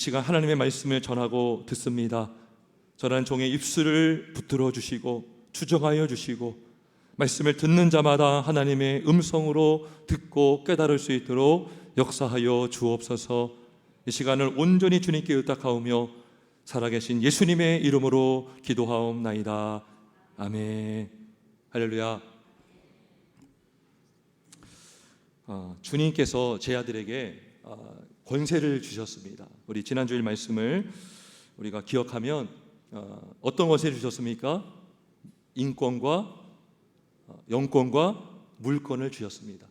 시간 하나님의 말씀을 전하고 듣습니다. 전하는 종의 입술을 붙들어 주시고 주정하여 주시고 말씀을 듣는 자마다 하나님의 음성으로 듣고 깨달을 수 있도록 역사하여 주옵소서. 이 시간을 온전히 주님께 의탁하오며 살아계신 예수님의 이름으로 기도하옵나이다. 아멘. 할렐루야. 주님께서 제 아들에게 권세를 주셨습니다. 우리 지난주일 말씀을 우리가 기억하면 어떤 권세를 주셨습니까? 인권과 영권과 물권을 주셨습니다.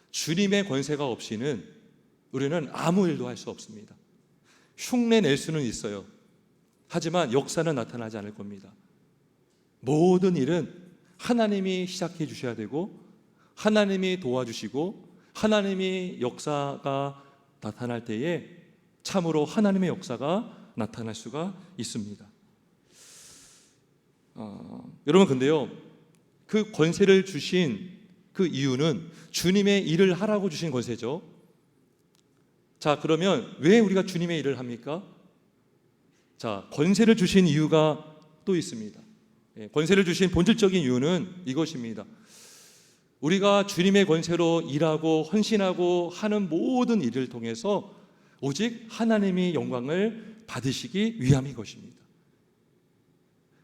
주님의 권세가 없이는 우리는 아무 일도 할 수 없습니다. 흉내 낼 수는 있어요. 하지만 역사는 나타나지 않을 겁니다. 모든 일은 하나님이 시작해 주셔야 되고 하나님이 도와주시고 하나님이 역사가 나타날 때에 참으로 하나님의 역사가 나타날 수가 있습니다. 여러분, 근데요, 그 권세를 주신 그 이유는 주님의 일을 하라고 주신 권세죠. 자, 그러면 왜 우리가 주님의 일을 합니까? 자, 권세를 주신 이유가 또 있습니다. 권세를 주신 본질적인 이유는 이것입니다. 우리가 주님의 권세로 일하고 헌신하고 하는 모든 일을 통해서 오직 하나님이 영광을 받으시기 위함인 것입니다.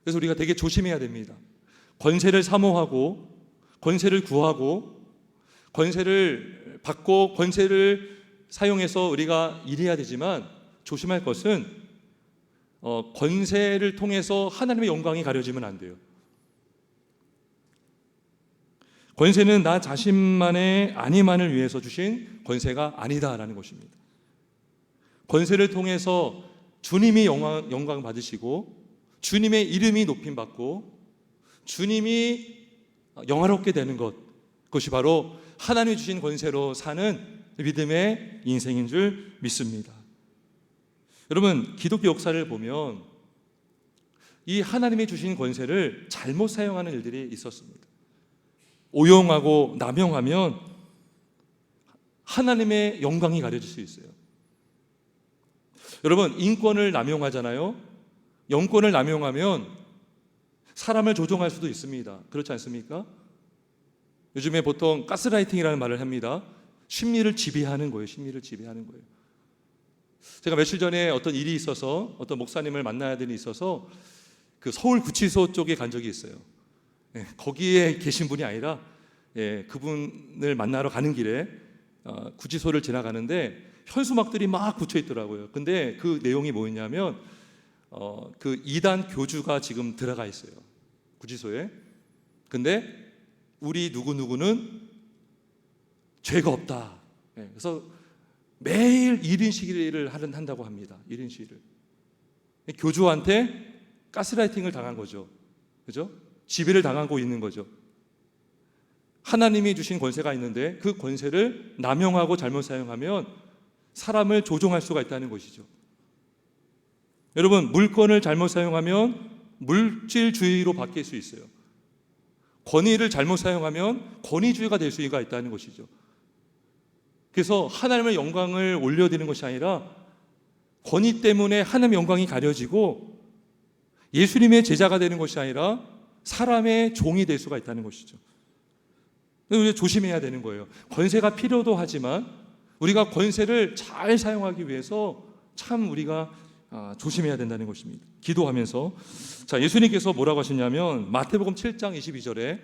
그래서 우리가 되게 조심해야 됩니다. 권세를 사모하고 권세를 구하고 권세를 받고 권세를 사용해서 우리가 일해야 되지만 조심할 것은 권세를 통해서 하나님의 영광이 가려지면 안 돼요. 권세는 나 자신만의 안위만을 위해서 주신 권세가 아니다라는 것입니다. 권세를 통해서 주님이 영광 받으시고 주님의 이름이 높임받고 주님이 영화롭게 되는 것, 그것이 바로 하나님이 주신 권세로 사는 믿음의 인생인 줄 믿습니다. 여러분, 기독교 역사를 보면 이 하나님이 주신 권세를 잘못 사용하는 일들이 있었습니다. 오용하고 남용하면 하나님의 영광이 가려질 수 있어요. 여러분, 인권을 남용하잖아요. 영권을 남용하면 사람을 조종할 수도 있습니다. 그렇지 않습니까? 요즘에 보통 가스라이팅이라는 말을 합니다. 심리를 지배하는 거예요. 심리를 지배하는 거예요. 제가 며칠 전에 어떤 일이 있어서 어떤 목사님을 만나야 되는 일이 있어서 그 서울 구치소 쪽에 간 적이 있어요. 거기에 계신 분이 아니라 그분을 만나러 가는 길에 구치소를 지나가는데 현수막들이 막 붙여 있더라고요. 근데 그 내용이 뭐였냐면 그 이단 교주가 지금 들어가 있어요, 구치소에. 근데 우리 누구누구는 죄가 없다. 그래서 매일 1인 시위를 한다고 합니다. 1인 시위를. 교주한테 가스라이팅을 당한 거죠. 그죠? 지배를 당하고 있는 거죠. 하나님이 주신 권세가 있는데 그 권세를 남용하고 잘못 사용하면 사람을 조종할 수가 있다는 것이죠. 여러분, 물권을 잘못 사용하면 물질주의로 바뀔 수 있어요. 권위를 잘못 사용하면 권위주의가 될 수가 있다는 것이죠. 그래서 하나님의 영광을 올려드리는 것이 아니라 권위 때문에 하나님의 영광이 가려지고 예수님의 제자가 되는 것이 아니라 사람의 종이 될 수가 있다는 것이죠. 우리가 조심해야 되는 거예요. 권세가 필요도 하지만 우리가 권세를 잘 사용하기 위해서 참 우리가 조심해야 된다는 것입니다. 기도하면서, 자, 예수님께서 뭐라고 하셨냐면 마태복음 7장 22절에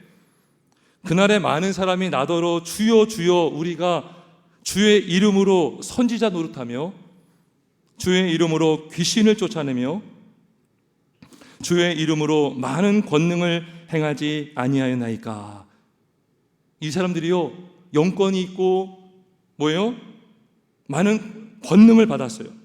그날에 많은 사람이 나더러 주여 주여 우리가 주의 이름으로 선지자 노릇하며 주의 이름으로 귀신을 쫓아내며 주의 이름으로 많은 권능을 행하지 아니하였나이까. 이 사람들이요, 영권이 있고 뭐예요? 많은 권능을 받았어요.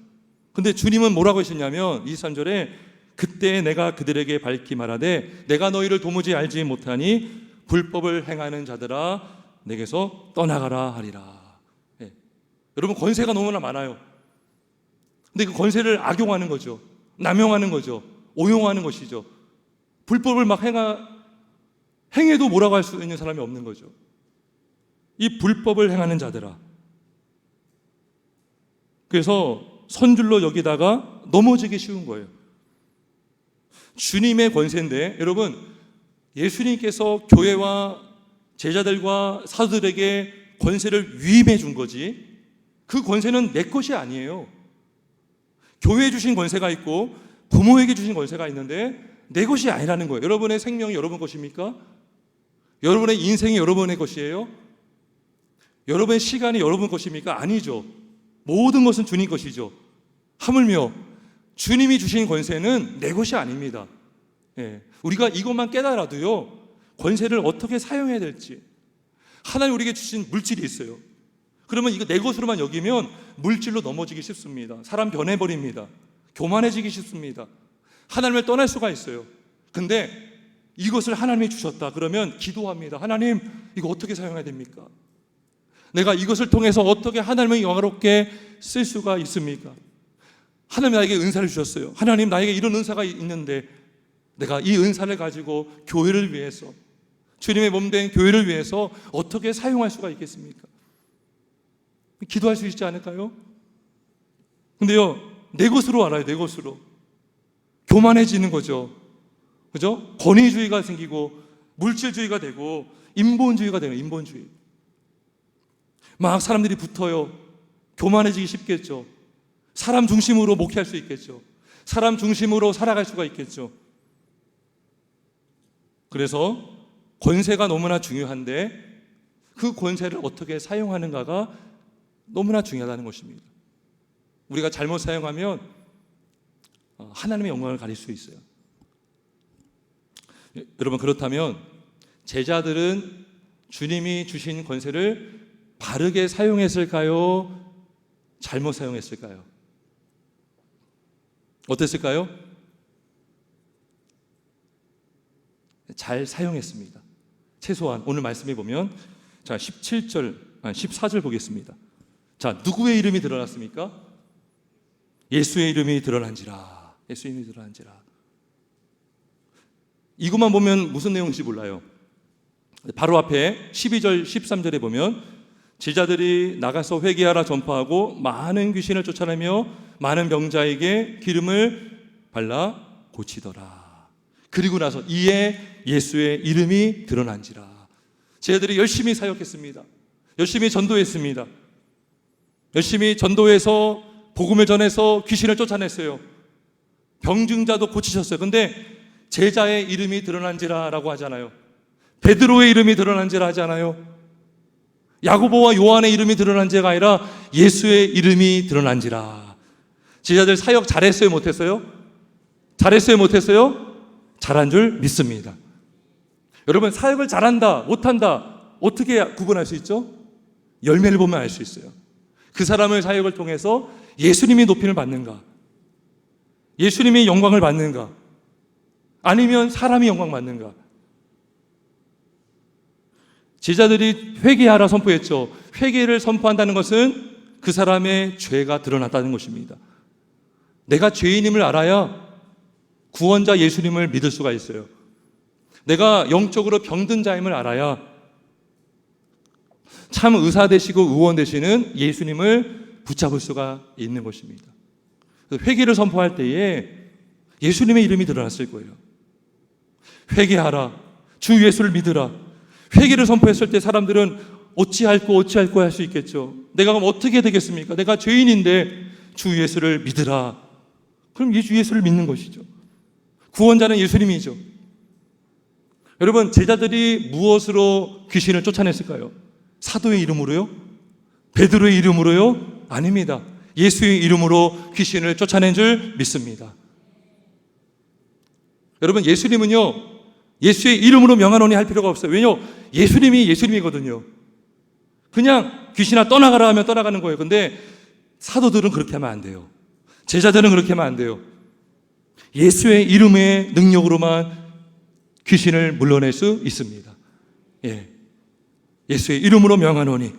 근데 주님은 뭐라고 하셨냐면 23절에 그때 내가 그들에게 밝히 말하되 내가 너희를 도무지 알지 못하니 불법을 행하는 자들아 내게서 떠나가라 하리라. 여러분, 권세가 너무나 많아요. 근데 그 권세를 악용하는 거죠. 남용하는 거죠. 오용하는 것이죠. 불법을 막 행해도 뭐라고 할 수 있는 사람이 없는 거죠. 이 불법을 행하는 자들아. 그래서 선줄로 여기다가 넘어지기 쉬운 거예요. 주님의 권세인데, 여러분, 예수님께서 교회와 제자들과 사도들에게 권세를 위임해 준 거지, 그 권세는 내 것이 아니에요. 교회에 주신 권세가 있고 부모에게 주신 권세가 있는데 내 것이 아니라는 거예요. 여러분의 생명이 여러분 것입니까? 여러분의 인생이 여러분의 것이에요? 여러분의 시간이 여러분 것입니까? 아니죠. 모든 것은 주님 것이죠. 하물며 주님이 주신 권세는 내 것이 아닙니다. 우리가 이것만 깨달아도요, 권세를 어떻게 사용해야 될지. 하나님 우리에게 주신 물질이 있어요. 그러면 이거 내 것으로만 여기면 물질로 넘어지기 쉽습니다. 사람 변해버립니다. 교만해지기 쉽습니다. 하나님을 떠날 수가 있어요. 근데 이것을 하나님이 주셨다 그러면 기도합니다. 하나님, 이거 어떻게 사용해야 됩니까? 내가 이것을 통해서 어떻게 하나님을 영화롭게 쓸 수가 있습니까? 하나님 나에게 은사를 주셨어요. 하나님, 나에게 이런 은사가 있는데 내가 이 은사를 가지고 교회를 위해서, 주님의 몸된 교회를 위해서 어떻게 사용할 수가 있겠습니까? 기도할 수 있지 않을까요? 근데요, 내 것으로 알아요. 내 것으로. 교만해지는 거죠. 그죠? 권위주의가 생기고 물질주의가 되고 인본주의가 되는, 인본주의. 막 사람들이 붙어요. 교만해지기 쉽겠죠. 사람 중심으로 목회할 수 있겠죠. 사람 중심으로 살아갈 수가 있겠죠. 그래서 권세가 너무나 중요한데 그 권세를 어떻게 사용하는가가 너무나 중요하다는 것입니다. 우리가 잘못 사용하면 하나님의 영광을 가릴 수 있어요. 여러분, 그렇다면 제자들은 주님이 주신 권세를 바르게 사용했을까요? 잘못 사용했을까요? 어땠을까요? 잘 사용했습니다. 최소한 오늘 말씀해 보면, 자, 14절 보겠습니다. 자, 누구의 이름이 드러났습니까? 예수의 이름이 드러난지라. 예수의 이름이 드러난지라. 이것만 보면 무슨 내용인지 몰라요. 바로 앞에 12절 13절에 보면 제자들이 나가서 회개하라 전파하고 많은 귀신을 쫓아내며 많은 병자에게 기름을 발라 고치더라. 그리고 나서 이에 예수의 이름이 드러난지라. 제자들이 열심히 사역했습니다. 열심히 전도했습니다. 열심히 전도해서 복음을 전해서 귀신을 쫓아냈어요. 병증자도 고치셨어요. 근데 제자의 이름이 드러난지라라고 하잖아요. 베드로의 이름이 드러난지라 하잖아요. 야고보와 요한의 이름이 드러난지가 아니라 예수의 이름이 드러난지라. 제자들 사역 잘했어요, 못했어요? 잘했어요, 못했어요? 잘한 줄 믿습니다. 여러분, 사역을 잘한다, 못한다 어떻게 구분할 수 있죠? 열매를 보면 알 수 있어요. 그 사람의 사역을 통해서 예수님이 높임을 받는가, 예수님이 영광을 받는가, 아니면 사람이 영광 받는가. 제자들이 회개하라 선포했죠. 회개를 선포한다는 것은 그 사람의 죄가 드러났다는 것입니다. 내가 죄인임을 알아야 구원자 예수님을 믿을 수가 있어요. 내가 영적으로 병든 자임을 알아야 참 의사 되시고 의원 되시는 예수님을 붙잡을 수가 있는 것입니다. 회개를 선포할 때에 예수님의 이름이 드러났을 거예요. 회개하라, 주 예수를 믿으라. 회개를 선포했을 때 사람들은 어찌할꼬 할 수 있겠죠. 내가 그럼 어떻게 되겠습니까? 내가 죄인인데 주 예수를 믿으라. 그럼 주 예수를 믿는 것이죠. 구원자는 예수님이죠. 여러분, 제자들이 무엇으로 귀신을 쫓아냈을까요? 사도의 이름으로요? 베드로의 이름으로요? 아닙니다. 예수의 이름으로 귀신을 쫓아낸 줄 믿습니다. 여러분, 예수님은요, 예수의 이름으로 명하노니 할 필요가 없어요. 왜냐? 예수님이 예수님이거든요. 그냥 귀신아 떠나가라 하면 떠나가는 거예요. 근데 사도들은 그렇게 하면 안 돼요. 제자들은 그렇게 하면 안 돼요. 예수의 이름의 능력으로만 귀신을 물러낼 수 있습니다. 예수의 이름으로 명하노니,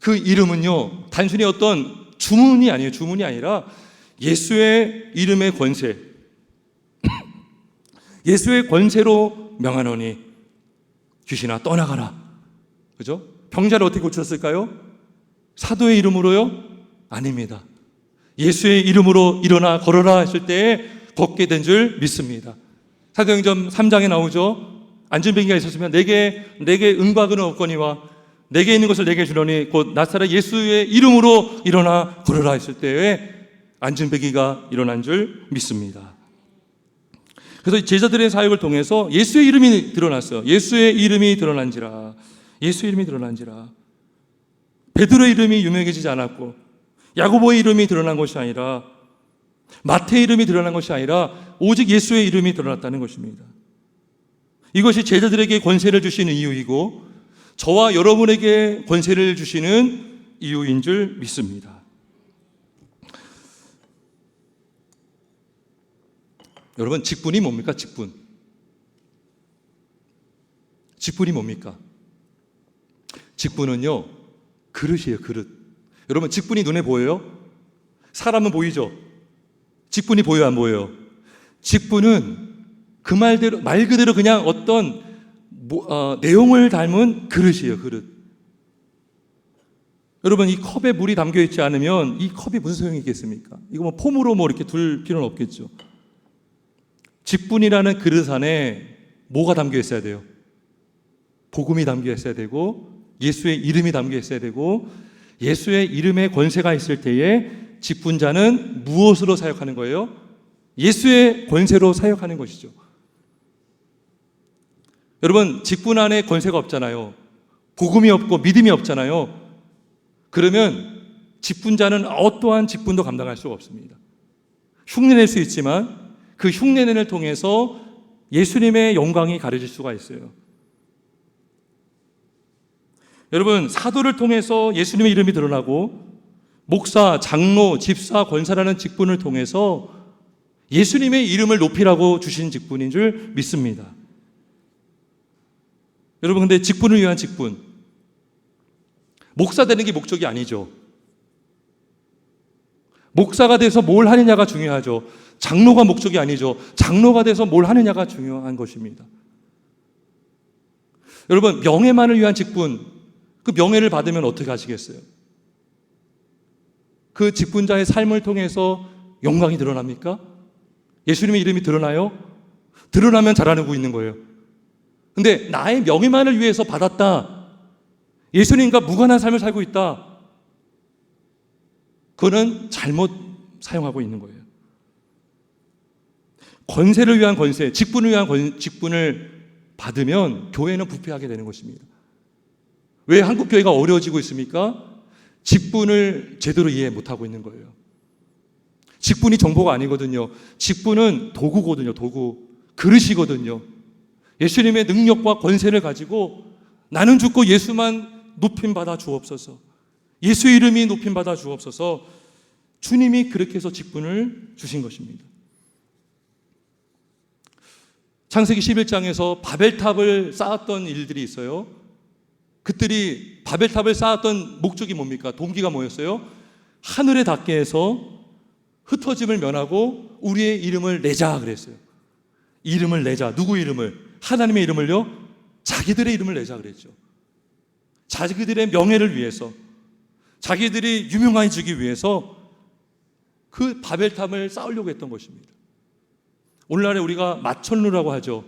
그 이름은요 단순히 어떤 주문이 아니에요. 주문이 아니라 예수의 이름의 권세, 예수의 권세로 명하노니 귀신아 떠나가라. 그죠? 병자를 어떻게 고쳤을까요? 사도의 이름으로요? 아닙니다. 예수의 이름으로 일어나 걸어라 했을 때에 걷게 된 줄 믿습니다. 사도행전 3장에 나오죠. 안진뱅이가 있었으면 내게 은과 금은 없거니와 내게 있는 것을 내게 주노니 곧 나사렛 예수의 이름으로 일어나 걸어라 했을 때에 안진뱅이가 일어난 줄 믿습니다. 그래서 제자들의 사역을 통해서 예수의 이름이 드러났어요. 예수의 이름이 드러난지라. 예수의 이름이 드러난지라. 베드로의 이름이 유명해지지 않았고 야고보의 이름이 드러난 것이 아니라 마태의 이름이 드러난 것이 아니라 오직 예수의 이름이 드러났다는 것입니다. 이것이 제자들에게 권세를 주시는 이유이고 저와 여러분에게 권세를 주시는 이유인 줄 믿습니다. 여러분, 직분이 뭡니까? 직분이 뭡니까? 직분은요, 그릇이에요, 그릇. 여러분, 직분이 눈에 보여요? 사람은 보이죠? 직분이 보여요, 안 보여요? 직분은 그 말 그대로 그냥 어떤 내용을 닮은 그릇이에요, 그릇. 여러분, 이 컵에 물이 담겨 있지 않으면 이 컵이 무슨 소용이 있겠습니까? 이거 뭐 폼으로 이렇게 둘 필요는 없겠죠. 직분이라는 그릇 안에 뭐가 담겨 있어야 돼요? 복음이 담겨 있어야 되고 예수의 이름이 담겨 있어야 되고 예수의 이름에 권세가 있을 때에 직분자는 무엇으로 사역하는 거예요? 예수의 권세로 사역하는 것이죠. 여러분, 직분 안에 권세가 없잖아요. 복음이 없고 믿음이 없잖아요. 그러면 직분자는 어떠한 직분도 감당할 수가 없습니다. 흉내낼 수 있지만 그 흉내내를 통해서 예수님의 영광이 가려질 수가 있어요. 여러분, 사도를 통해서 예수님의 이름이 드러나고 목사, 장로, 집사, 권사라는 직분을 통해서 예수님의 이름을 높이라고 주신 직분인 줄 믿습니다. 여러분, 근데 직분을 위한 직분, 목사 되는 게 목적이 아니죠. 목사가 돼서 뭘 하느냐가 중요하죠. 장로가 목적이 아니죠. 장로가 돼서 뭘 하느냐가 중요한 것입니다. 여러분, 명예만을 위한 직분, 그 명예를 받으면 어떻게 하시겠어요? 그 직분자의 삶을 통해서 영광이 드러납니까? 예수님의 이름이 드러나요? 드러나면 잘하고 있는 거예요. 근데 나의 명예만을 위해서 받았다, 예수님과 무관한 삶을 살고 있다, 그거는 잘못 사용하고 있는 거예요. 권세를 위한 권세, 직분을 위한 직분을 받으면 교회는 부패하게 되는 것입니다. 왜 한국 교회가 어려워지고 있습니까? 직분을 제대로 이해 못하고 있는 거예요. 직분이 정보가 아니거든요. 직분은 도구거든요. 도구, 그릇이거든요. 예수님의 능력과 권세를 가지고 나는 죽고 예수만 높임받아 주옵소서, 예수의 이름이 높임받아 주옵소서, 주님이 그렇게 해서 직분을 주신 것입니다. 창세기 11장에서 바벨탑을 쌓았던 일들이 있어요. 그들이 바벨탑을 쌓았던 목적이 뭡니까? 동기가 뭐였어요? 하늘에 닿게 해서 흩어짐을 면하고 우리의 이름을 내자 그랬어요. 이름을 내자. 누구 이름을? 하나님의 이름을요? 자기들의 이름을 내자 그랬죠. 자기들의 명예를 위해서, 자기들이 유명해지기 위해서 그 바벨탑을 쌓으려고 했던 것입니다. 오늘날에 우리가 마천루라고 하죠.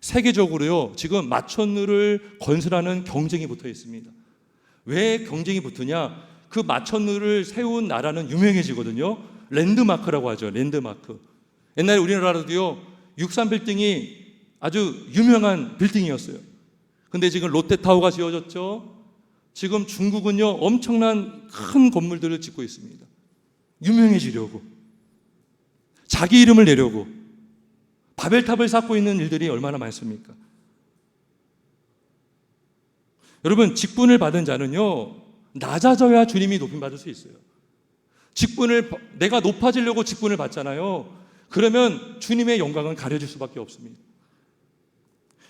세계적으로요, 지금 마천루를 건설하는 경쟁이 붙어 있습니다. 왜 경쟁이 붙으냐? 그 마천루를 세운 나라는 유명해지거든요. 랜드마크라고 하죠. 랜드마크. 옛날에 우리나라도요, 63빌딩이 아주 유명한 빌딩이었어요. 근데 지금 롯데타워가 지어졌죠. 지금 중국은요, 엄청난 큰 건물들을 짓고 있습니다. 유명해지려고, 자기 이름을 내려고 바벨탑을 쌓고 있는 일들이 얼마나 많습니까? 여러분, 직분을 받은 자는요, 낮아져야 주님이 높임받을 수 있어요. 내가 높아지려고 직분을 받잖아요. 그러면 주님의 영광은 가려질 수밖에 없습니다.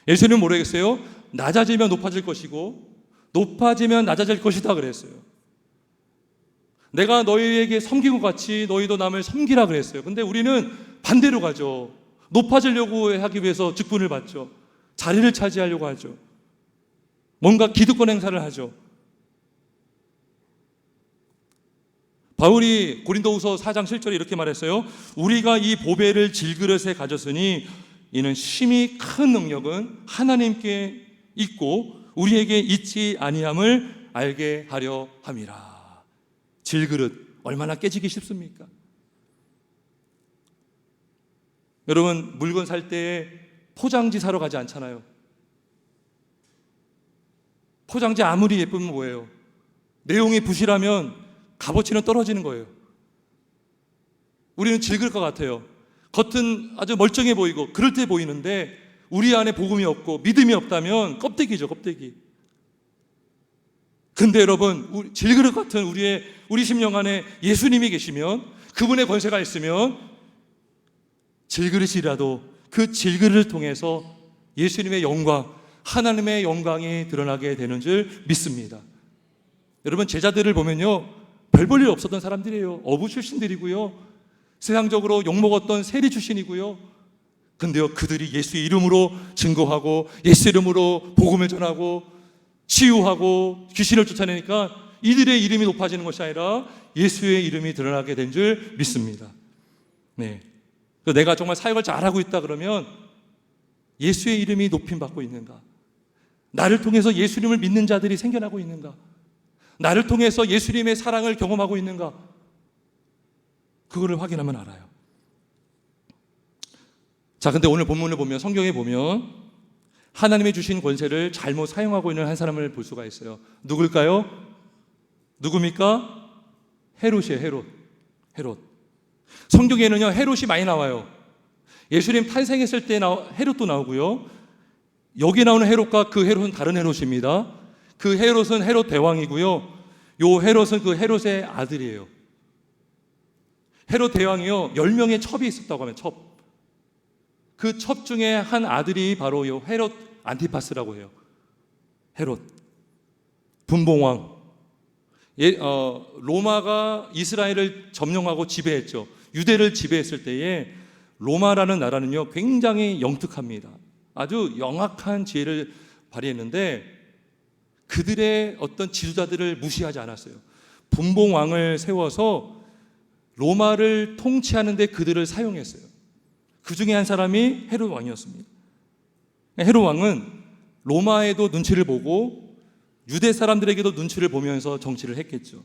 예수님은 모르겠어요? 낮아지면 높아질 것이고 높아지면 낮아질 것이다 그랬어요. 내가 너희에게 섬긴 것 같이 너희도 남을 섬기라 그랬어요. 근데 우리는 반대로 가죠. 높아지려고 하기 위해서 직분을 받죠. 자리를 차지하려고 하죠. 뭔가 기득권 행사를 하죠. 바울이 고린도후서 4장 7절에 이렇게 말했어요. 우리가 이 보배를 질그릇에 가졌으니 이는 심히 큰 능력은 하나님께 있고 우리에게 있지 아니함을 알게 하려 함이라. 질그릇 얼마나 깨지기 쉽습니까? 여러분, 물건 살 때 포장지 사러 가지 않잖아요. 포장지 아무리 예쁘면 뭐예요? 내용이 부실하면 값어치는 떨어지는 거예요. 우리는 질그릇 것 같아요. 겉은 아주 멀쩡해 보이고 그럴듯해 보이는데 우리 안에 복음이 없고 믿음이 없다면 껍데기죠, 껍데기. 근데 여러분, 질그릇 같은 우리 심령 안에 예수님이 계시면, 그분의 권세가 있으면 질그릇이라도 그 질그릇을 통해서 예수님의 영광, 하나님의 영광이 드러나게 되는 줄 믿습니다. 여러분, 제자들을 보면요, 별 볼 일 없었던 사람들이에요. 어부 출신들이고요, 세상적으로 욕먹었던 세리 출신이고요. 근데요, 그들이 예수의 이름으로 증거하고 예수 이름으로 복음을 전하고 치유하고 귀신을 쫓아내니까 이들의 이름이 높아지는 것이 아니라 예수의 이름이 드러나게 된 줄 믿습니다. 네. 내가 정말 사역을 잘하고 있다 그러면 예수의 이름이 높임받고 있는가? 나를 통해서 예수님을 믿는 자들이 생겨나고 있는가? 나를 통해서 예수님의 사랑을 경험하고 있는가? 그거를 확인하면 알아요. 자, 근데 오늘 본문을 보면, 성경에 보면 하나님이 주신 권세를 잘못 사용하고 있는 한 사람을 볼 수가 있어요. 누굴까요? 누굽니까? 헤롯이에요. 헤롯. 성경에는요, 헤롯이 많이 나와요. 예수님 탄생했을 때 헤롯도 나오고요, 여기 나오는 헤롯과 그 헤롯은 다른 헤롯입니다. 그 헤롯은 헤롯 대왕이고요, 요 헤롯은 그 헤롯의 아들이에요. 헤롯 대왕이요, 10명의 첩이 있었다고 하면 첩. 그 첩 중에 한 아들이 바로 요 헤롯 안티파스라고 해요. 헤롯 분봉왕. 로마가 이스라엘을 점령하고 지배했죠. 유대를 지배했을 때에 로마라는 나라는요, 굉장히 영특합니다. 아주 영악한 지혜를 발휘했는데 그들의 어떤 지도자들을 무시하지 않았어요. 분봉왕을 세워서 로마를 통치하는 데 그들을 사용했어요. 그 중에 한 사람이 헤롯 왕이었습니다. 헤롯 왕은 로마에도 눈치를 보고 유대 사람들에게도 눈치를 보면서 정치를 했겠죠.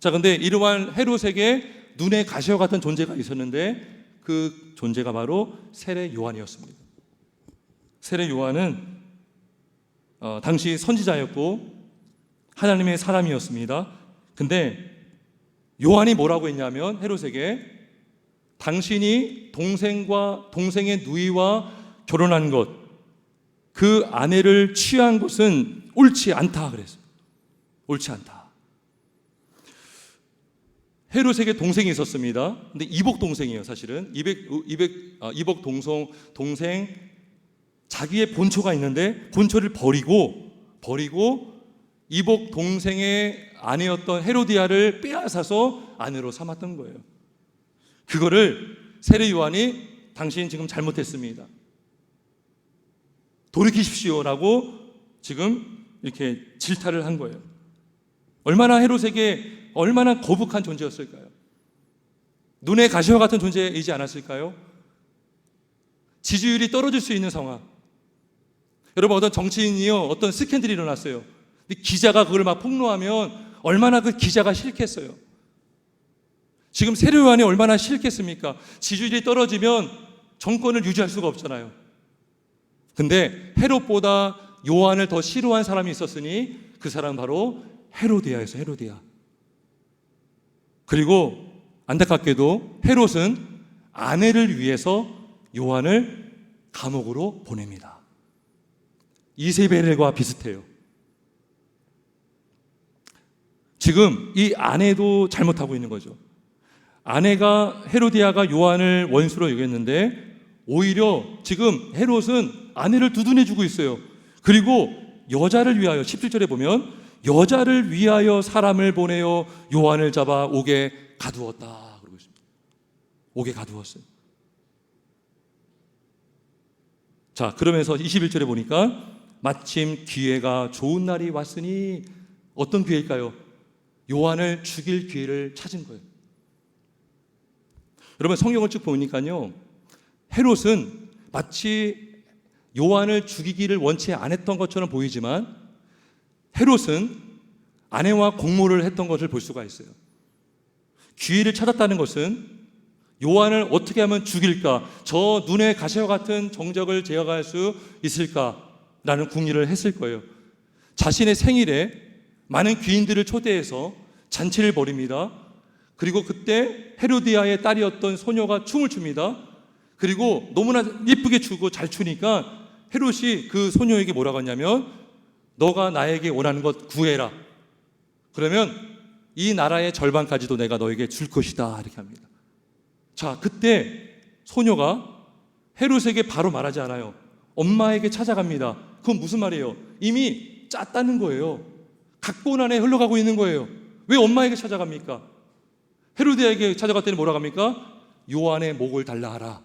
자, 근데 이러한 헤롯에게 눈에 가시와 같은 존재가 있었는데 그 존재가 바로 세례 요한이었습니다. 세례 요한은 당시 선지자였고 하나님의 사람이었습니다. 근데 요한이 뭐라고 했냐면 헤롯에게 당신이 동생의 누이와 결혼한 것, 그 아내를 취한 것은 옳지 않다 그랬어요. 옳지 않다. 헤롯에게 동생이 있었습니다. 근데 이복 동생이에요, 사실은. 이복 동생 자기의 본초가 있는데 본초를 버리고 이복 동생의 아내였던 헤로디아를 빼앗아서 아내로 삼았던 거예요. 그거를 세례 요한이 당신 지금 잘못했습니다, 돌이키십시오라고 지금 이렇게 질타를 한 거예요. 얼마나 헤롯에게 얼마나 거북한 존재였을까요? 눈에 가시와 같은 존재이지 않았을까요? 지지율이 떨어질 수 있는 상황. 여러분, 어떤 정치인이요, 어떤 스캔들이 일어났어요. 근데 기자가 그걸 막 폭로하면 얼마나 그 기자가 싫겠어요. 지금 세례 요한이 얼마나 싫겠습니까? 지지율이 떨어지면 정권을 유지할 수가 없잖아요. 근데 헤롯보다 요한을 더 싫어한 사람이 있었으니 그 사람은 바로 헤로디아였어요. 헤로디아. 그리고 안타깝게도 헤롯은 아내를 위해서 요한을 감옥으로 보냅니다. 이세벨과 비슷해요. 지금 이 아내도 잘못하고 있는 거죠. 아내가 헤로디아가 요한을 원수로 여겼는데 오히려 지금 헤롯은 아내를 두둔해주고 있어요. 그리고 여자를 위하여, 17절에 보면 여자를 위하여 사람을 보내어 요한을 잡아 옥에 가두었다 그러고 있습니다. 옥에 가두었어요. 자, 그러면서 21절에 보니까 마침 기회가 좋은 날이 왔으니, 어떤 기회일까요? 요한을 죽일 기회를 찾은 거예요. 여러분 성경을 쭉 보니까요, 헤롯은 마치 요한을 죽이기를 원치 않았던 것처럼 보이지만 헤롯은 아내와 공모를 했던 것을 볼 수가 있어요. 기회를 찾았다는 것은 요한을 어떻게 하면 죽일까, 저 눈의 가시와 같은 정적을 제어할 수 있을까라는 궁리를 했을 거예요. 자신의 생일에 많은 귀인들을 초대해서 잔치를 벌입니다. 그리고 그때 헤로디아의 딸이었던 소녀가 춤을 춥니다. 그리고 너무나 예쁘게 추고 잘 추니까 헤롯이 그 소녀에게 뭐라고 하냐면, 너가 나에게 원하는 것 구해라. 그러면 이 나라의 절반까지도 내가 너에게 줄 것이다. 이렇게 합니다. 자, 그때 소녀가 헤롯에게 바로 말하지 않아요. 엄마에게 찾아갑니다. 그건 무슨 말이에요? 이미 짰다는 거예요. 각본 안에 흘러가고 있는 거예요. 왜 엄마에게 찾아갑니까? 헤로디아에게 찾아갔더니 뭐라고 합니까? 요한의 목을 달라 하라.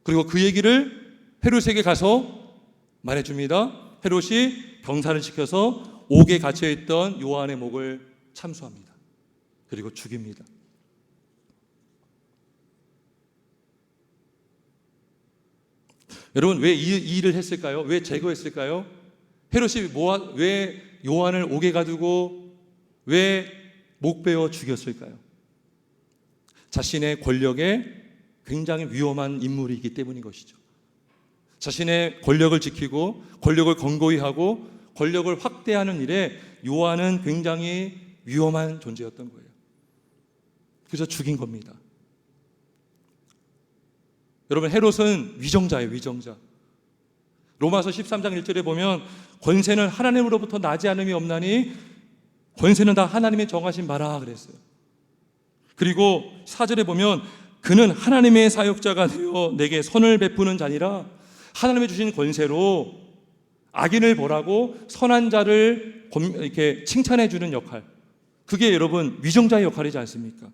그리고 그 얘기를 헤롯에게 가서 말해줍니다. 헤롯이 병사를 시켜서 옥에 갇혀있던 요한의 목을 참수합니다. 그리고 죽입니다. 여러분 왜 이 일을 했을까요? 왜 제거했을까요? 헤롯이 왜 요한을 옥에 가두고 왜 목베어 죽였을까요? 자신의 권력에 굉장히 위험한 인물이기 때문인 것이죠. 자신의 권력을 지키고 권력을 건고히 하고 권력을 확대하는 일에 요한은 굉장히 위험한 존재였던 거예요. 그래서 죽인 겁니다. 여러분 헤롯은 위정자예요. 위정자. 로마서 13장 1절에 보면 권세는 하나님으로부터 나지 않음이 없나니 권세는 다 하나님의 정하신 바라 그랬어요. 그리고 4절에 보면 그는 하나님의 사역자가 되어 내게 선을 베푸는 자니라. 하나님이 주신 권세로 악인을 벌하고 선한 자를 이렇게 칭찬해 주는 역할, 그게 여러분 위정자의 역할이지 않습니까?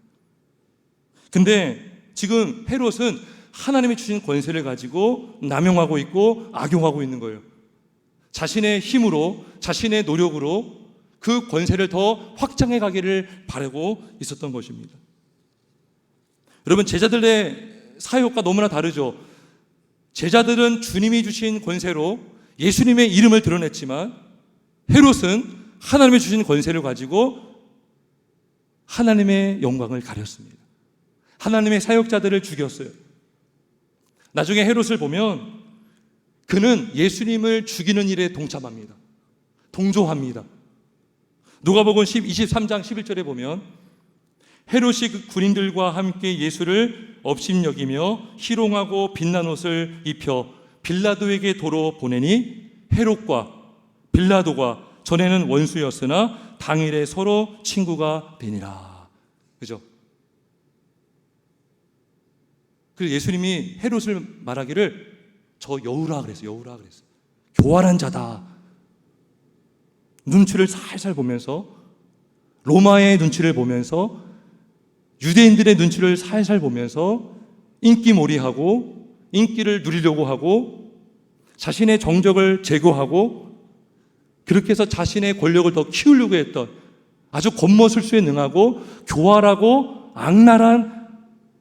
근데 지금 헤롯은 하나님이 주신 권세를 가지고 남용하고 있고 악용하고 있는 거예요. 자신의 힘으로, 자신의 노력으로 그 권세를 더 확장해 가기를 바라고 있었던 것입니다. 여러분 제자들의 사역과 너무나 다르죠. 제자들은 주님이 주신 권세로 예수님의 이름을 드러냈지만 헤롯은 하나님이 주신 권세를 가지고 하나님의 영광을 가렸습니다. 하나님의 사역자들을 죽였어요. 나중에 헤롯을 보면 그는 예수님을 죽이는 일에 동참합니다. 동조합니다. 누가복음 23장 11절에 보면 헤롯이 그 군인들과 함께 예수를 업심여기며 희롱하고 빛난 옷을 입혀 빌라도에게 도로 보내니 헤롯과 빌라도가 전에는 원수였으나 당일에 서로 친구가 되니라. 그죠? 그래서 예수님이 헤롯을 말하기를 저 여우라 그랬어요. 여우라 그랬어요. 교활한 자다. 눈치를 살살 보면서, 로마의 눈치를 보면서, 유대인들의 눈치를 살살 보면서 인기몰이하고 인기를 누리려고 하고 자신의 정적을 제거하고 그렇게 해서 자신의 권력을 더 키우려고 했던 아주 겉모술수에 능하고 교활하고 악랄한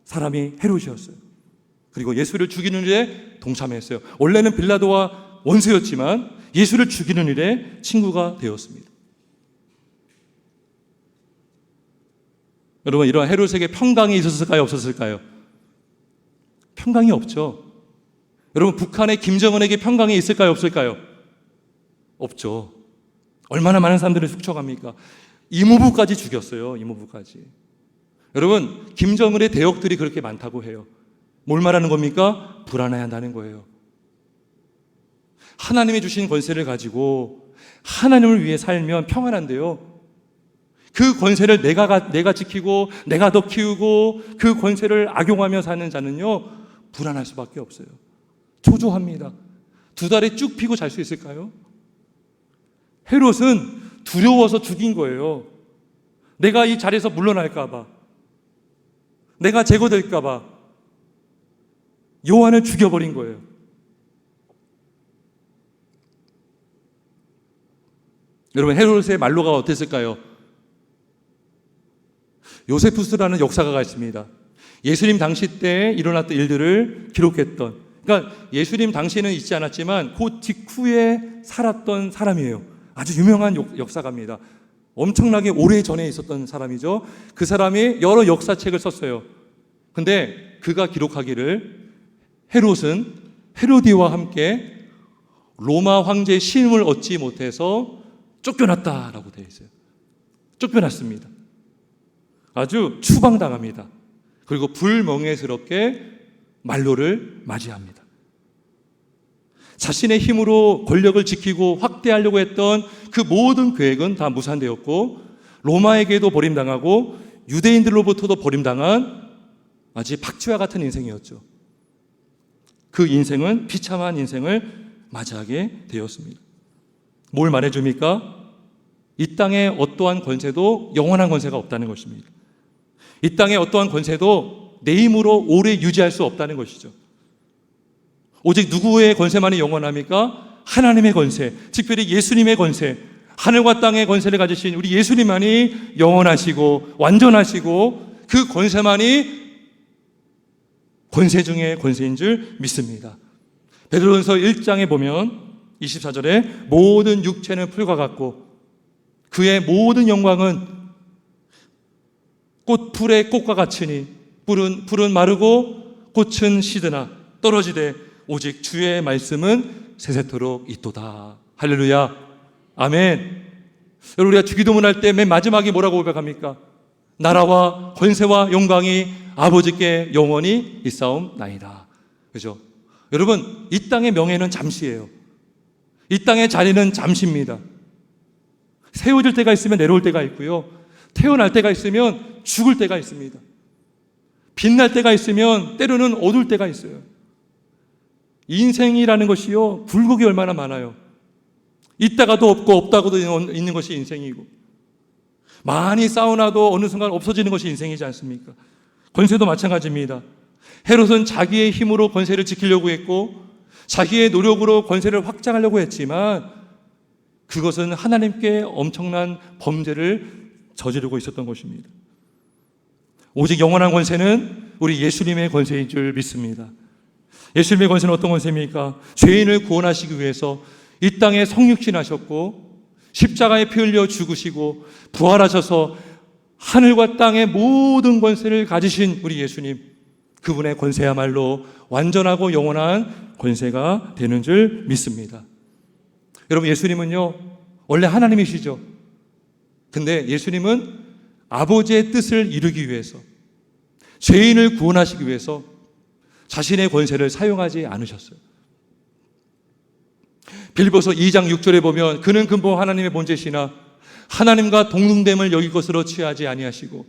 사람이 헤롯이었어요. 그리고 예수를 죽이는 일에 동참했어요. 원래는 빌라도와 원수였지만 예수를 죽이는 일에 친구가 되었습니다. 여러분 이런 헤롯에게 평강이 있었을까요? 없었을까요? 평강이 없죠. 여러분 북한의 김정은에게 평강이 있을까요? 없을까요? 없죠. 얼마나 많은 사람들을 숙청합니까? 이모부까지 죽였어요. 이모부까지. 여러분 김정은의 대역들이 그렇게 많다고 해요. 뭘 말하는 겁니까? 불안해한다는 거예요. 하나님이 주신 권세를 가지고 하나님을 위해 살면 평안한데요, 그 권세를 내가 지키고 내가 더 키우고 그 권세를 악용하며 사는 자는요 불안할 수밖에 없어요. 초조합니다. 두 다리 쭉 펴고 잘 수 있을까요? 헤롯은 두려워서 죽인 거예요. 내가 이 자리에서 물러날까 봐, 내가 제거될까 봐 요한을 죽여버린 거예요. 여러분 헤롯의 말로가 어땠을까요? 요세푸스라는 역사가가 있습니다. 예수님 당시 때 일어났던 일들을 기록했던, 그러니까 예수님 당시에는 있지 않았지만 그 직후에 살았던 사람이에요. 아주 유명한 역사가입니다. 엄청나게 오래전에 있었던 사람이죠. 그 사람이 여러 역사책을 썼어요. 근데 그가 기록하기를 헤롯은 헤로디와 함께 로마 황제의 신임을 얻지 못해서 쫓겨났다라고 되어 있어요. 쫓겨났습니다. 아주 추방당합니다. 그리고 불명예스럽게 만로를 맞이합니다. 자신의 힘으로 권력을 지키고 확대하려고 했던 그 모든 계획은 다 무산되었고, 로마에게도 버림당하고 유대인들로부터도 버림당한 마치 박쥐와 같은 인생이었죠. 그 인생은 비참한 인생을 맞이하게 되었습니다. 뭘 말해줍니까? 이 땅에 어떠한 권세도 영원한 권세가 없다는 것입니다. 이 땅에 어떠한 권세도 내 힘으로 오래 유지할 수 없다는 것이죠. 오직 누구의 권세만이 영원합니까? 하나님의 권세, 특별히 예수님의 권세, 하늘과 땅의 권세를 가지신 우리 예수님만이 영원하시고 완전하시고 그 권세만이 권세 중에 권세인 줄 믿습니다. 베드로전서 1장에 보면 24절에 모든 육체는 풀과 같고 그의 모든 영광은 꽃풀의 꽃과 같으니 풀은 마르고 꽃은 시드나 떨어지되 오직 주의 말씀은 세세토록 있도다. 할렐루야, 아멘. 여러분, 우리가 주기도문 할 때 맨 마지막에 뭐라고 고백합니까? 나라와 권세와 영광이 아버지께 영원히 있사옵나이다. 그죠? 여러분, 이 땅의 명예는 잠시예요. 이 땅의 자리는 잠시입니다. 세워질 때가 있으면 내려올 때가 있고요, 태어날 때가 있으면 죽을 때가 있습니다. 빛날 때가 있으면 때로는 어두울 때가 있어요. 인생이라는 것이요, 굴곡이 얼마나 많아요. 있다가도 없고 없다가도 있는 것이 인생이고, 많이 쌓아놔도 어느 순간 없어지는 것이 인생이지 않습니까? 권세도 마찬가지입니다. 헤롯은 자기의 힘으로 권세를 지키려고 했고 자기의 노력으로 권세를 확장하려고 했지만 그것은 하나님께 엄청난 범죄를 저지르고 있었던 것입니다. 오직 영원한 권세는 우리 예수님의 권세인 줄 믿습니다. 예수님의 권세는 어떤 권세입니까? 죄인을 구원하시기 위해서 이 땅에 성육신하셨고 십자가에 피 흘려 죽으시고 부활하셔서 하늘과 땅의 모든 권세를 가지신 우리 예수님, 그분의 권세야말로 완전하고 영원한 권세가 되는 줄 믿습니다. 여러분, 예수님은요 원래 하나님이시죠. 근데 예수님은 아버지의 뜻을 이루기 위해서, 죄인을 구원하시기 위해서 자신의 권세를 사용하지 않으셨어요. 빌립보서 2장 6절에 보면 그는 근본 하나님의 본체시나 하나님과 동등됨을 여길 것으로 취하지 아니하시고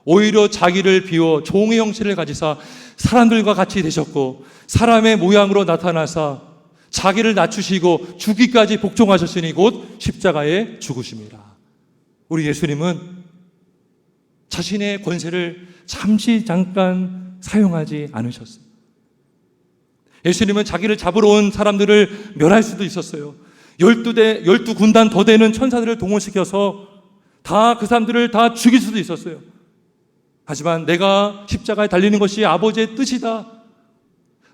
오히려 자기를 비워 종의 형체를 가지사 사람들과 같이 되셨고 사람의 모양으로 나타나사 자기를 낮추시고 죽기까지 복종하셨으니 곧 십자가에 죽으심이라. 우리 예수님은 자신의 권세를 잠깐 사용하지 않으셨어요. 예수님은 자기를 잡으러 온 사람들을 멸할 수도 있었어요. 12군단 더 되는 천사들을 동원시켜서 다 그 사람들을 다 죽일 수도 있었어요. 하지만 내가 십자가에 달리는 것이 아버지의 뜻이다,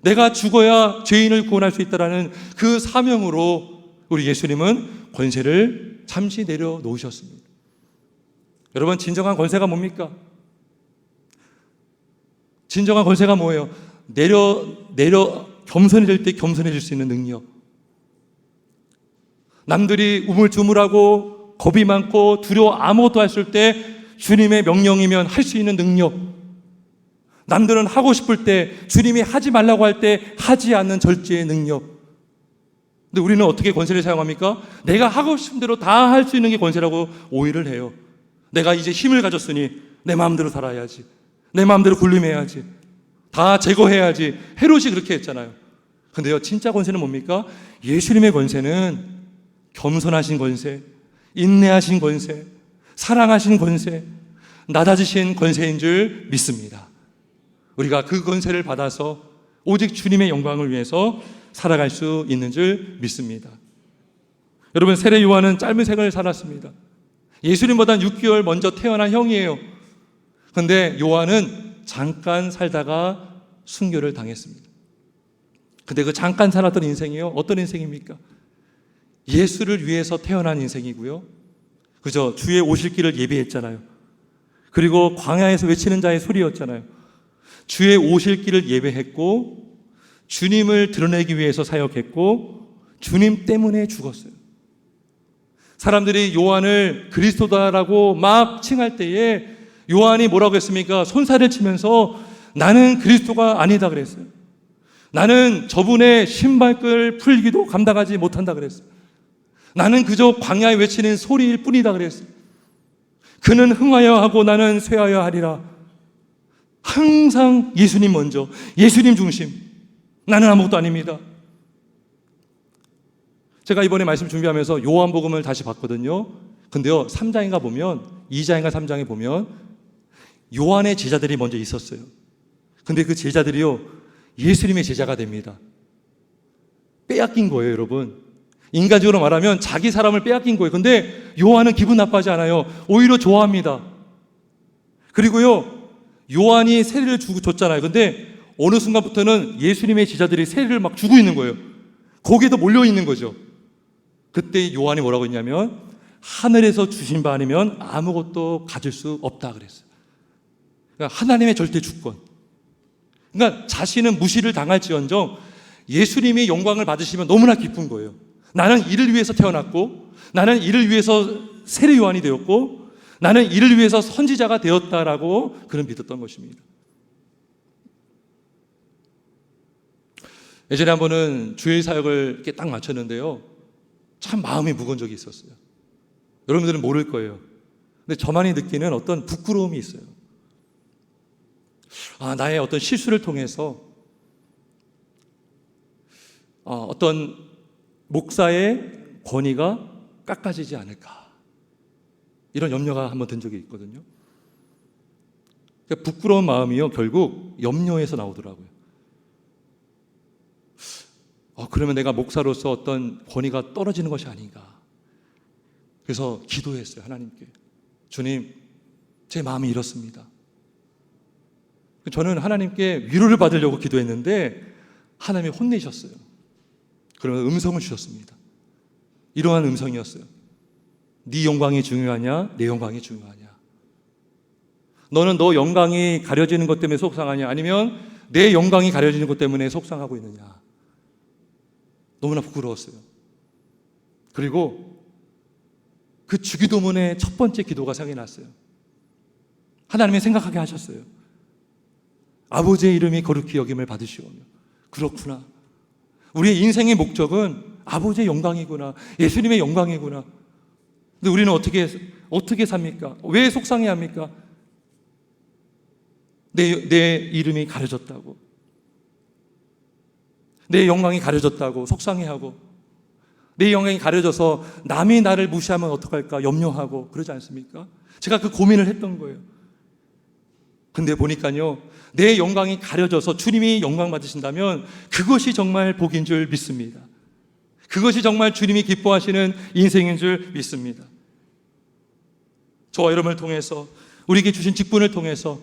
내가 죽어야 죄인을 구원할 수 있다라는 그 사명으로 우리 예수님은 권세를 잠시 내려놓으셨습니다. 여러분, 진정한 권세가 뭡니까? 진정한 권세가 뭐예요? 겸손해질 때 겸손해질 수 있는 능력. 남들이 우물쭈물하고 겁이 많고 두려워 아무것도 했을 때 주님의 명령이면 할 수 있는 능력. 남들은 하고 싶을 때, 주님이 하지 말라고 할 때 하지 않는 절제의 능력. 근데 우리는 어떻게 권세를 사용합니까? 내가 하고 싶은 대로 다 할 수 있는 게 권세라고 오해를 해요. 내가 이제 힘을 가졌으니 내 마음대로 살아야지, 내 마음대로 군림해야지, 다 제거해야지. 헤롯이 그렇게 했잖아요. 근데요, 진짜 권세는 뭡니까? 예수님의 권세는 겸손하신 권세, 인내하신 권세, 사랑하신 권세, 낮아지신 권세인 줄 믿습니다. 우리가 그 권세를 받아서 오직 주님의 영광을 위해서 살아갈 수 있는 줄 믿습니다. 여러분, 세례 요한은 짧은 생을 살았습니다. 예수님보다 6개월 먼저 태어난 형이에요. 근데 요한은 잠깐 살다가 순교를 당했습니다. 근데 그 잠깐 살았던 인생이요, 어떤 인생입니까? 예수를 위해서 태어난 인생이고요, 그저 주의 오실 길을 예비했잖아요. 그리고 광야에서 외치는 자의 소리였잖아요. 주의 오실 길을 예배했고, 주님을 드러내기 위해서 사역했고, 주님 때문에 죽었어요. 사람들이 요한을 그리스도다라고 막 칭할 때에 요한이 뭐라고 했습니까? 손살을 치면서 나는 그리스도가 아니다 그랬어요. 나는 저분의 신발끈 풀기도 감당하지 못한다 그랬어요. 나는 그저 광야에 외치는 소리일 뿐이다 그랬어요. 그는 흥하여 하고 나는 쇠하여 하리라. 항상 예수님 먼저, 예수님 중심. 나는 아무것도 아닙니다. 제가 이번에 말씀 준비하면서 요한복음을 다시 봤거든요. 근데요, 3장인가 보면, 2장인가 3장에 보면 요한의 제자들이 먼저 있었어요. 근데 그 제자들이요, 예수님의 제자가 됩니다. 빼앗긴 거예요, 여러분. 인간적으로 말하면 자기 사람을 빼앗긴 거예요. 근데 요한은 기분 나빠하지 않아요. 오히려 좋아합니다. 그리고요, 요한이 세례를 줬잖아요. 근데 어느 순간부터는 예수님의 제자들이 세례를 막 주고 있는 거예요. 거기에도 몰려 있는 거죠. 그때 요한이 뭐라고 했냐면, 하늘에서 주신 바 아니면 아무것도 가질 수 없다 그랬어요. 그러니까 하나님의 절대 주권. 그러니까 자신은 무시를 당할지언정 예수님이 영광을 받으시면 너무나 기쁜 거예요. 나는 이를 위해서 태어났고, 나는 이를 위해서 세례 요한이 되었고, 나는 이를 위해서 선지자가 되었다라고 그는 믿었던 것입니다. 예전에 한 번은 주일 사역을 이렇게 딱 마쳤는데요, 참 마음이 무거운 적이 있었어요. 여러분들은 모를 거예요. 근데 저만이 느끼는 어떤 부끄러움이 있어요. 나의 어떤 실수를 통해서 어떤 목사의 권위가 깎아지지 않을까, 이런 염려가 한번 든 적이 있거든요. 그러니까 부끄러운 마음이요, 결국 염려에서 나오더라고요. 그러면 내가 목사로서 어떤 권위가 떨어지는 것이 아닌가. 그래서 기도했어요, 하나님께. 주님, 제 마음이 이렇습니다. 저는 하나님께 위로를 받으려고 기도했는데 하나님이 혼내셨어요. 그러면 음성을 주셨습니다. 이러한 음성이었어요. 네 영광이 중요하냐, 내 영광이 중요하냐. 너는 너 영광이 가려지는 것 때문에 속상하냐, 아니면 내 영광이 가려지는 것 때문에 속상하고 있느냐. 너무나 부끄러웠어요. 그리고 그 주기도문의 첫 번째 기도가 생각이 났어요. 하나님이 생각하게 하셨어요. 아버지의 이름이 거룩히 여김을 받으시오며. 그렇구나, 우리의 인생의 목적은 아버지의 영광이구나, 예수님의 영광이구나. 근데 우리는 어떻게 삽니까? 왜 속상해 합니까? 내 이름이 가려졌다고, 내 영광이 가려졌다고 속상해하고, 내 영광이 가려져서 남이 나를 무시하면 어떡할까 염려하고 그러지 않습니까? 제가 그 고민을 했던 거예요. 근데 보니까요, 내 영광이 가려져서 주님이 영광 받으신다면 그것이 정말 복인 줄 믿습니다. 그것이 정말 주님이 기뻐하시는 인생인 줄 믿습니다. 저와 여러분을 통해서, 우리에게 주신 직분을 통해서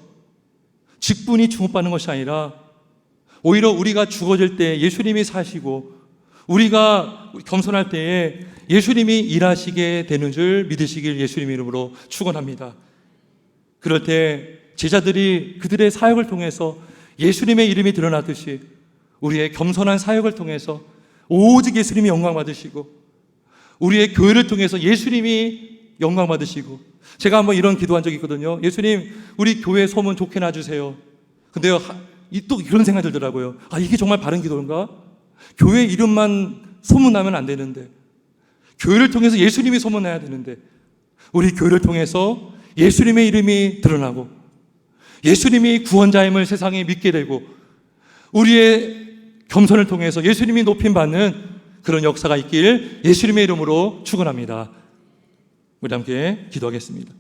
직분이 주목받는 것이 아니라 오히려 우리가 죽어질 때 예수님이 사시고, 우리가 겸손할 때에 예수님이 일하시게 되는 줄 믿으시길 예수님 이름으로 축원합니다. 그럴 때 제자들이 그들의 사역을 통해서 예수님의 이름이 드러나듯이 우리의 겸손한 사역을 통해서 오직 예수님이 영광 받으시고, 우리의 교회를 통해서 예수님이 영광 받으시고. 제가 한번 이런 기도한 적이 있거든요. 예수님, 우리 교회 소문 좋게 놔주세요. 근데요, 또 이런 생각이 들더라고요. 이게 정말 바른 기도인가? 교회 이름만 소문나면 안 되는데, 교회를 통해서 예수님이 소문나야 되는데, 우리 교회를 통해서 예수님의 이름이 드러나고 예수님이 구원자임을 세상에 믿게 되고, 우리의 겸손을 통해서 예수님이 높임받는 그런 역사가 있길 예수님의 이름으로 축원합니다. 우리 함께 기도하겠습니다.